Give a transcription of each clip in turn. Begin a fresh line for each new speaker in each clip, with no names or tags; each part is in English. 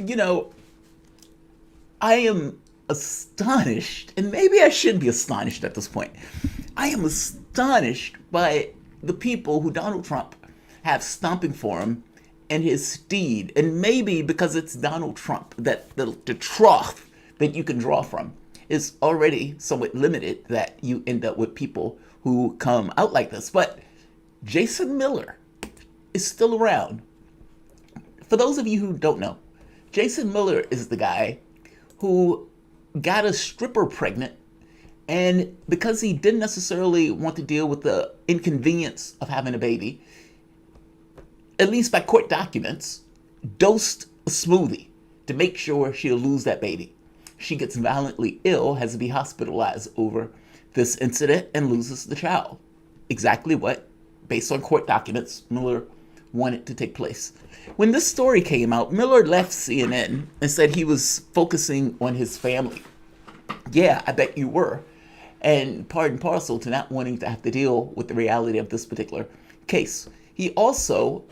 You know, I am astonished, and maybe I should be astonished at this point. I am astonished by the people who Donald Trump have stomping for him and his steed. And maybe because it's Donald Trump, that the trough that you can draw from is already somewhat limited, that you end up with people who come out like this. But Jason Miller is still around. For those of you who don't know, Jason Miller is the guy who got a stripper pregnant, and because he didn't necessarily want to deal with the inconvenience of having a baby, at least by court documents, dosed a smoothie to make sure she'll lose that baby. She gets violently ill, has to be hospitalized over this incident, and loses the child. Exactly what, based on court documents, Miller wanted to take place. When this story came out, Miller left CNN and said he was focusing on his family. Yeah, I bet you were. And part and parcel to not wanting to have to deal with the reality of this particular case. He also,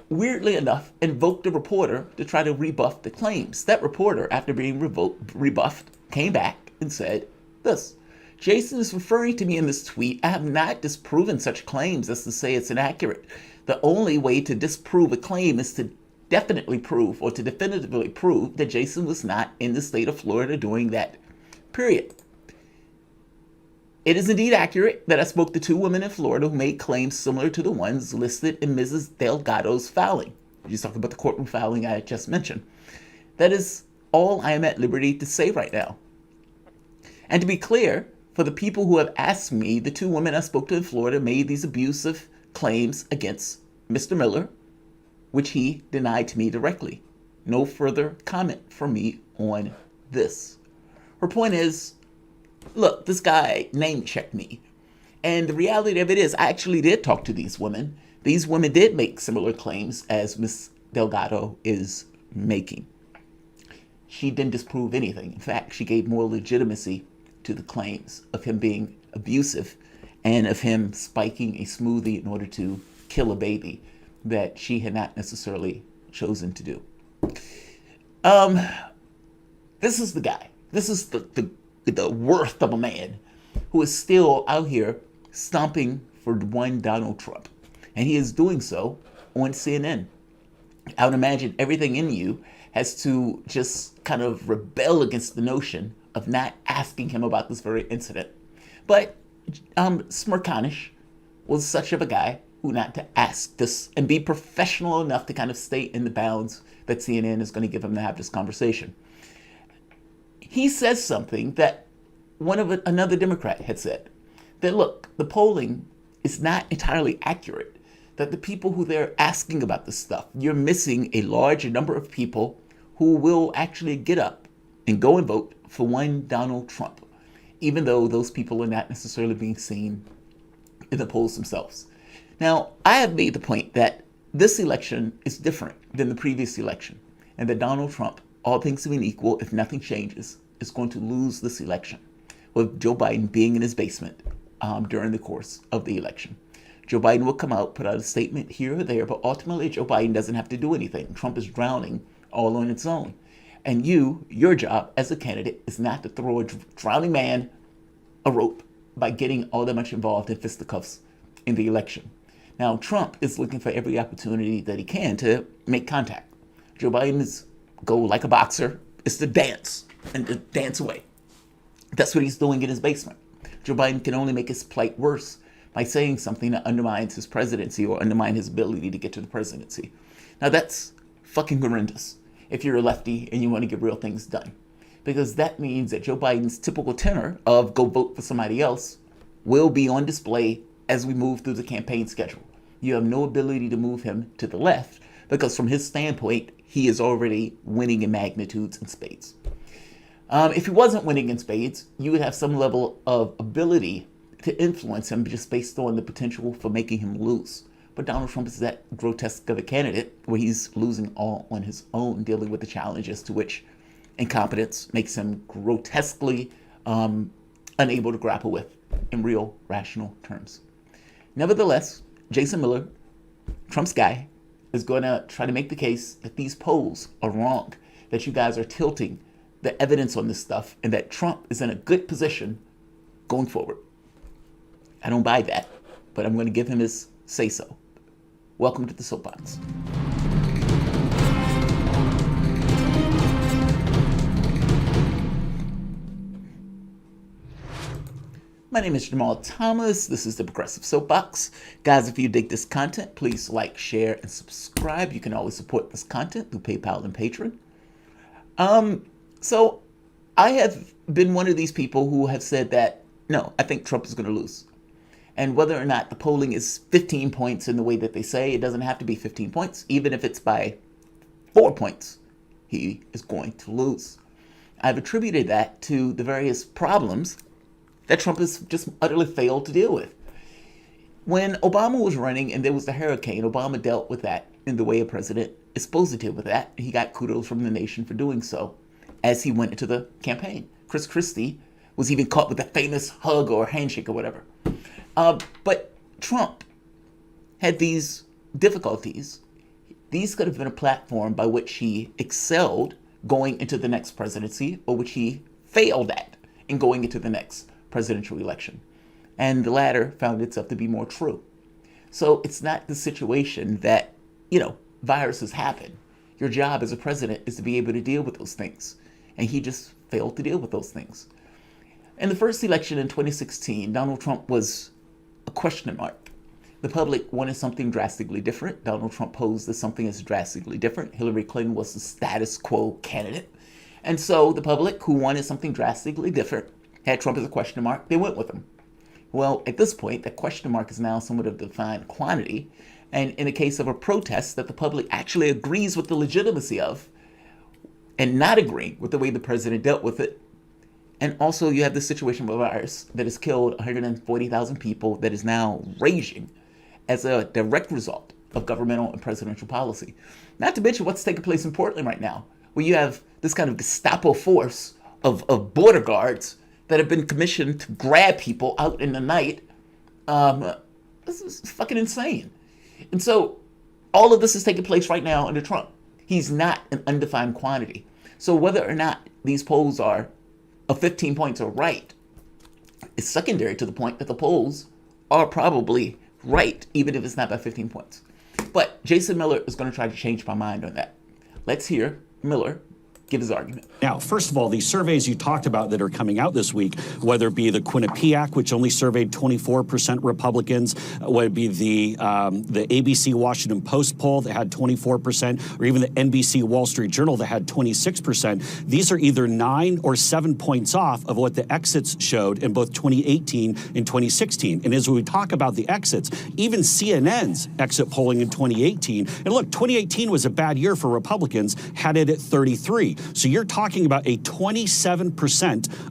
weirdly enough, invoked a reporter to try to rebuff the claims. That reporter, after being rebuffed, came back and said this: Jason is referring to me in this tweet. I have not disproven such claims as to say it's inaccurate. The only way to disprove a claim is to definitely prove, or to definitively prove, that Jason was not in the state of Florida during that period. It is indeed accurate that I spoke to two women in Florida who made claims similar to the ones listed in Mrs. Delgado's filing. She's talking about the courtroom filing I just mentioned. That is all I am at liberty to say right now. And to be clear, for the people who have asked me, the two women I spoke to in Florida made these abusive claims against Mr. Miller, which he denied to me directly. No further comment from me on this. Her point is, look, this guy name-checked me. And the reality of it is, I actually did talk to these women. These women did make similar claims as Miss Delgado is making. She didn't disprove anything. In fact, she gave more legitimacy to the claims of him being abusive and of him spiking a smoothie in order to kill a baby that she had not necessarily chosen to do. This is the guy. This is the worth of a man who is still out here stomping for one Donald Trump. And he is doing so on CNN. I would imagine everything in you has to just kind of rebel against the notion of not asking him about this very incident. But Smirkanish was such of a guy who not to ask this and be professional enough to kind of stay in the bounds that CNN is going to give him to have this conversation. He says something that another Democrat had said, that look, the polling is not entirely accurate, that the people who they're asking about this stuff, you're missing a large number of people who will actually get up and go and vote for one Donald Trump, even though those people are not necessarily being seen in the polls themselves. Now, I have made the point that this election is different than the previous election, and that Donald Trump, all things being equal, if nothing changes, is going to lose this election, with Joe Biden being in his basement during the course of the election. Joe Biden will come out, put out a statement here or there, but ultimately Joe Biden doesn't have to do anything. Trump is drowning all on its own. And your job as a candidate is not to throw a drowning man a rope by getting all that much involved in fisticuffs in the election. Now, Trump is looking for every opportunity that he can to make contact. Joe Biden's goal, like a boxer, is to dance and to dance away. That's what he's doing in his basement. Joe Biden can only make his plight worse by saying something that undermines his presidency or undermines his ability to get to the presidency. Now, that's fucking horrendous if you're a lefty and you want to get real things done. Because that means that Joe Biden's typical tenor of go vote for somebody else will be on display as we move through the campaign schedule. You have no ability to move him to the left because from his standpoint, he is already winning in magnitudes and spades. If he wasn't winning in spades, you would have some level of ability to influence him just based on the potential for making him lose. But Donald Trump is that grotesque of a candidate where he's losing all on his own, dealing with the challenges to which incompetence makes him grotesquely unable to grapple with in real, rational terms. Nevertheless, Jason Miller, Trump's guy, is going to try to make the case that these polls are wrong that you guys are tilting the evidence on this stuff and that Trump is in a good position going forward. I don't buy that, but I'm going to give him his say-so. Welcome to the Soapbox. My name is Jamarl Thomas. This is the Progressive Soapbox. Guys, if you dig this content, please like, share, and subscribe. You can always support this content through PayPal and Patreon. So I have been one of these people who have said that, no, I think Trump is going to lose. And whether or not the polling is 15 points in the way that they say, it doesn't have to be 15 points. Even if it's by 4 points, he is going to lose. I've attributed that to the various problems that Trump has just utterly failed to deal with. When Obama was running and there was the hurricane, Obama dealt with that in the way a president is supposed to deal with that. He got kudos from the nation for doing so as he went into the campaign. Chris Christie was even caught with a famous hug or handshake or whatever. But Trump had these difficulties. These could have been a platform by which he excelled going into the next presidency, or which he failed at in going into the next presidential election. And the latter found itself to be more true. So it's not the situation that, viruses happen. Your job as a president is to be able to deal with those things. And he just failed to deal with those things. In the first election in 2016, Donald Trump was a question mark. The public wanted something drastically different. Donald Trump posed as something as drastically different. Hillary Clinton was the status quo candidate. And so the public, who wanted something drastically different, had Trump as a question mark. They went with him. Well, at this point, that question mark is now somewhat of a defined quantity. And in the case of a protest that the public actually agrees with the legitimacy of, and not agreeing with the way the president dealt with it. And also you have the situation with a virus that has killed 140,000 people that is now raging as a direct result of governmental and presidential policy. Not to mention what's taking place in Portland right now, where you have this kind of Gestapo force of border guards that have been commissioned to grab people out in the night. This is fucking insane. And so all of this is taking place right now under Trump. He's not an undefined quantity. So whether or not these polls are of 15 points are right is secondary to the point that the polls are probably right, even if it's not by 15 points. But Jason Miller is going to try to change my mind on that. Let's hear Miller give his argument.
Now, first of all, these surveys you talked about that are coming out this week, whether it be the Quinnipiac, which only surveyed 24% Republicans, whether it be the ABC Washington Post poll that had 24%, or even the NBC Wall Street Journal that had 26%, these are either 9 or 7 points off of what the exits showed in both 2018 and 2016. And as we talk about the exits, even CNN's exit polling in 2018, and look, 2018 was a bad year for Republicans, had it at 33. So you're talking about a 27%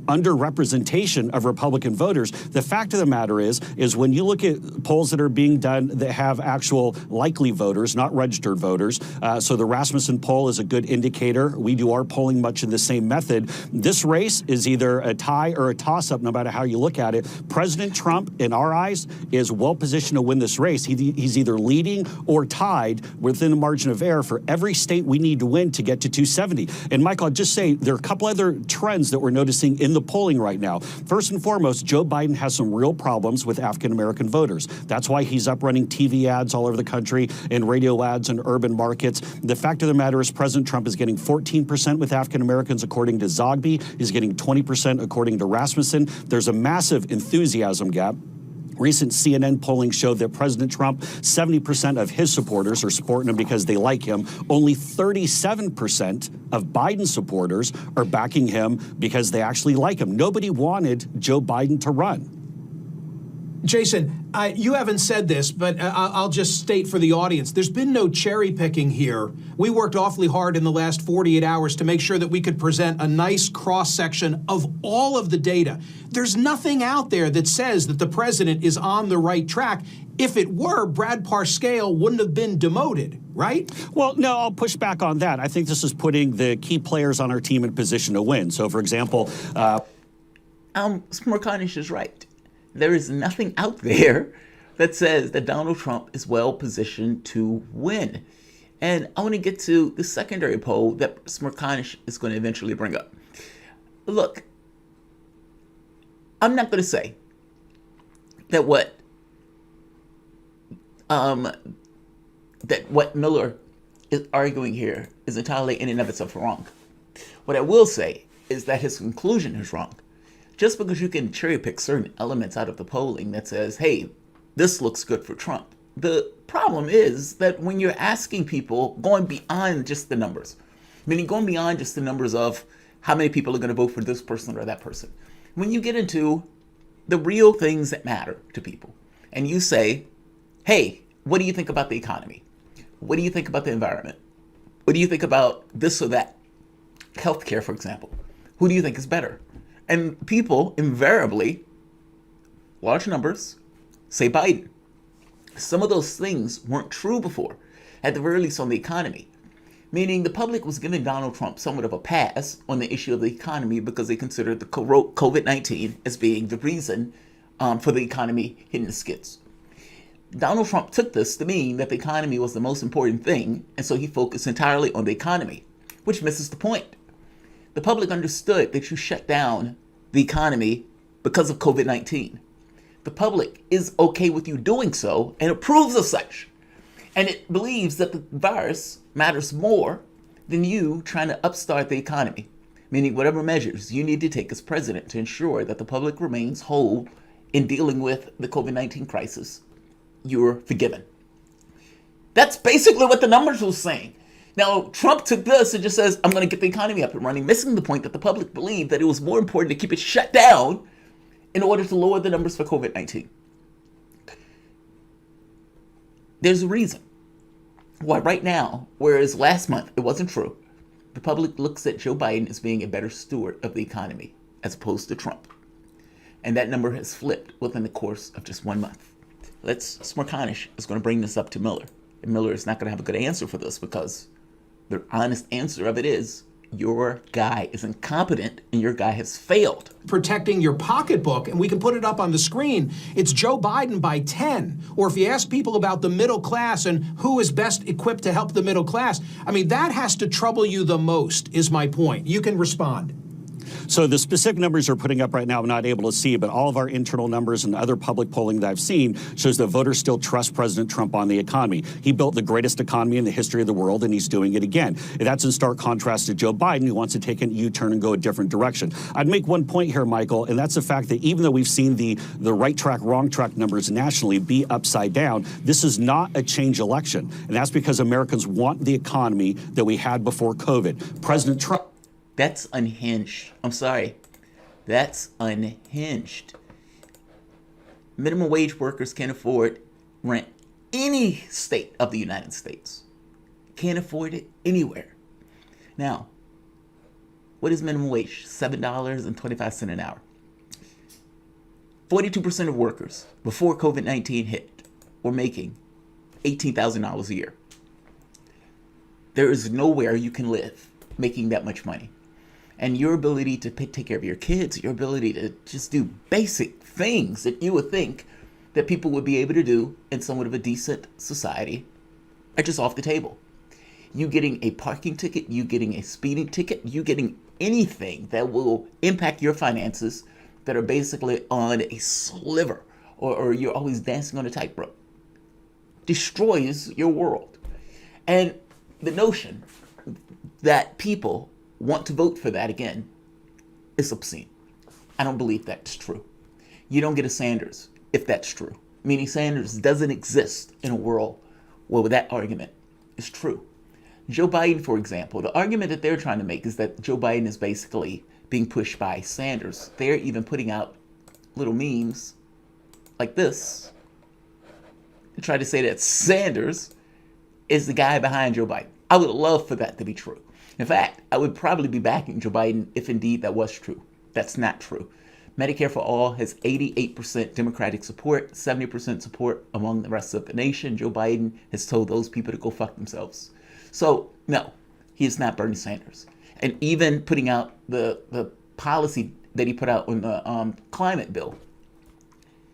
underrepresentation of Republican voters. The fact of the matter is when you look at polls that are being done that have actual likely voters, not registered voters, so the Rasmussen poll is a good indicator. We do our polling much in the same method. This race is either a tie or a toss-up, no matter how you look at it. President Trump, in our eyes, is well positioned to win this race. He's either leading or tied within the margin of error for every state we need to win to get to 270. And Michael, I'll just say there are a couple other trends that we're noticing in the polling right now. First and foremost, Joe Biden has some real problems with African-American voters. That's why he's up running TV ads all over the country and radio ads in urban markets. The fact of the matter is President Trump is getting 14% with African-Americans, according to Zogby. He's getting 20% according to Rasmussen. There's a massive enthusiasm gap. Recent CNN polling showed that President Trump, 70% of his supporters are supporting him because they like him. Only 37% of Biden supporters are backing him because they actually like him. Nobody wanted Joe Biden to run.
Jason, you haven't said this, but I'll just state for the audience, there's been no cherry picking here. We worked awfully hard in the last 48 hours to make sure that we could present a nice cross-section of all of the data. There's nothing out there that says that the president is on the right track. If it were, Brad Parscale wouldn't have been demoted, right?
Well, no, I'll push back on that. I think this is putting the key players on our team in position to win. So, for example...
Smirkanish is right. There is nothing out there that says that Donald Trump is well positioned to win. And I want to get to the secondary poll that Smerconish is going to eventually bring up. Look, I'm not going to say that what Miller is arguing here is entirely in and of itself wrong. What I will say is that his conclusion is wrong. Just because you can cherry pick certain elements out of the polling that says, hey, this looks good for Trump. The problem is that when you're asking people going beyond just the numbers, meaning going beyond just the numbers of how many people are going to vote for this person or that person, when you get into the real things that matter to people, and you say, hey, what do you think about the economy? What do you think about the environment? What do you think about this or that? Healthcare, for example. Who do you think is better? And people invariably, large numbers, say Biden. Some of those things weren't true before, at the very least on the economy. Meaning the public was giving Donald Trump somewhat of a pass on the issue of the economy because they considered the COVID-19 as being the reason for the economy hitting the skids. Donald Trump took this to mean that the economy was the most important thing, and so he focused entirely on the economy, which misses the point. The public understood that you shut down the economy because of COVID-19. The public is okay with you doing so and approves of such. And it believes that the virus matters more than you trying to upstart the economy, meaning whatever measures you need to take as president to ensure that the public remains whole in dealing with the COVID-19 crisis, you're forgiven. That's basically what the numbers were saying. Now, Trump took this and just says, I'm going to get the economy up and running, missing the point that the public believed that it was more important to keep it shut down in order to lower the numbers for COVID-19. There's a reason why right now, whereas last month it wasn't true, the public looks at Joe Biden as being a better steward of the economy as opposed to Trump. And that number has flipped within the course of just 1 month. Smerconish is going to bring this up to Miller. And Miller is not going to have a good answer for this because the honest answer of it is your guy is incompetent and your guy has failed.
Protecting your pocketbook, and we can put it up on the screen. It's Joe Biden by 10. Or if you ask people about the middle class and who is best equipped to help the middle class, I mean, that has to trouble you the most, is my point. You can respond.
So the specific numbers you're putting up right now, I'm not able to see, but all of our internal numbers and other public polling that I've seen shows that voters still trust President Trump on the economy. He built the greatest economy in the history of the world, and he's doing it again. And that's in stark contrast to Joe Biden, who wants to take an U-turn and go a different direction. I'd make one point here, Michael, and that's the fact that even though we've seen the right track, wrong track numbers nationally be upside down, this is not a change election. And that's because Americans want the economy that we had before COVID. President Trump...
That's unhinged. I'm sorry. That's unhinged. Minimum wage workers can't afford rent any state of the United States. Can't afford it anywhere. Now, what is minimum wage? $7.25 an hour. 42% of workers before COVID-19 hit were making $18,000 a year. There is nowhere you can live making that much money. And your ability to take care of your kids, your ability to just do basic things that you would think that people would be able to do in somewhat of a decent society are just off the table. You getting a parking ticket, you getting a speeding ticket, you getting anything that will impact your finances that are basically on a sliver or you're always dancing on a tightrope destroys your world. And the notion that people want to vote for that again is obscene. I don't believe that's true. You don't get a Sanders if that's true. Meaning Sanders doesn't exist in a world where that argument is true. Joe Biden, for example, the argument that they're trying to make is that Joe Biden is basically being pushed by Sanders. They're even putting out little memes like this to try to say that Sanders is the guy behind Joe Biden. I would love for that to be true. In fact, I would probably be backing Joe Biden if indeed that was true. That's not true. Medicare for All has 88% Democratic support, 70% support among the rest of the nation. Joe Biden has told those people to go fuck themselves. So, no, he is not Bernie Sanders. And even putting out the policy that he put out on the climate bill,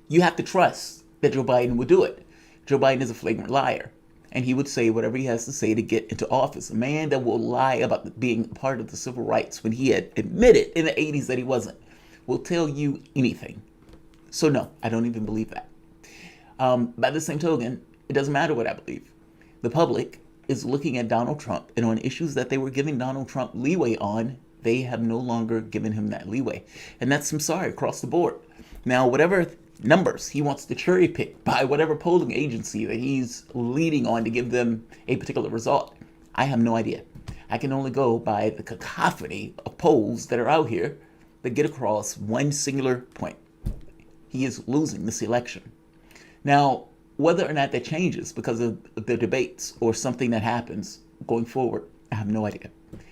you have to trust that Joe Biden would do it. Joe Biden is a flagrant liar. and he would say whatever he has to say to get into office. A man that will lie about being part of the civil rights when he had admitted in the 80s that he wasn't, will tell you anything. So no, I don't even believe that. By the same token, it doesn't matter what I believe. The public is looking at Donald Trump, and on issues that they were giving Donald Trump leeway on, they have no longer given him that leeway. And that's, I'm sorry, across the board. Now, whatever numbers he wants to cherry pick by whatever polling agency that he's leading on to give them a particular result, I have no idea. I can only go by the cacophony of polls that are out here that get across one singular point. He is losing this election. Now, whether or not that changes because of the debates or something that happens going forward, I have no idea.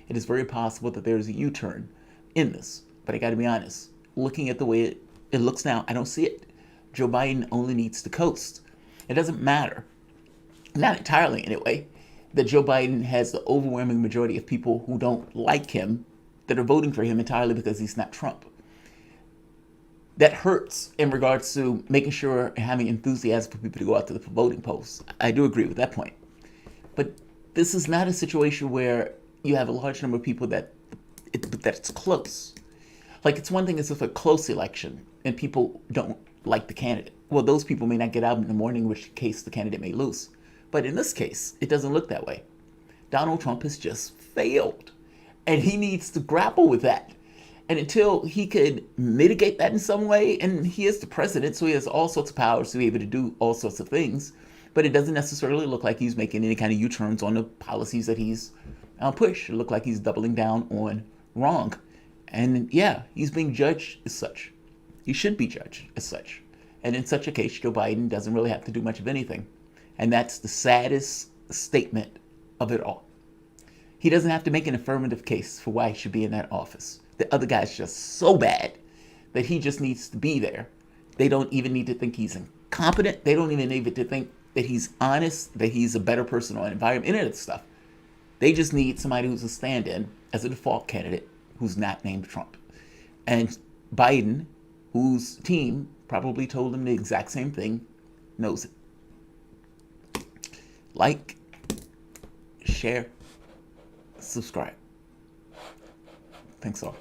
It is very possible that there's a U-turn in this, but I got to be honest. Looking at the way it looks now, I don't see it. Joe Biden only needs to coast. It doesn't matter, not entirely anyway, that Joe Biden has the overwhelming majority of people who don't like him that are voting for him entirely because he's not Trump. That hurts in regards to making sure and having enthusiasm for people to go out to the voting polls. I do agree with that point. But this is not a situation where you have a large number of people that's close. Like, it's one thing as if a close election and people don't like the candidate. Well, those people may not get out in the morning, in which case the candidate may lose. But in this case, it doesn't look that way. Donald Trump has just failed, and he needs to grapple with that. And until he could mitigate that in some way, and he is the president, so he has all sorts of powers to be able to do all sorts of things, but it doesn't necessarily look like he's making any kind of U-turns on the policies that he's pushed. It looks like he's doubling down on wrong. And yeah, he's being judged as such. He should be judged as such. And in such a case, Joe Biden doesn't really have to do much of anything. And that's the saddest statement of it all. He doesn't have to make an affirmative case for why he should be in that office. The other guy's just so bad that he just needs to be there. They don't even need to think he's incompetent. They don't even need to think that he's honest, that he's a better person on environment, any of that stuff. They just need somebody who's a stand-in as a default candidate who's not named Trump. And Biden, whose team probably told him the exact same thing, knows it. Like, share, subscribe. Thanks all.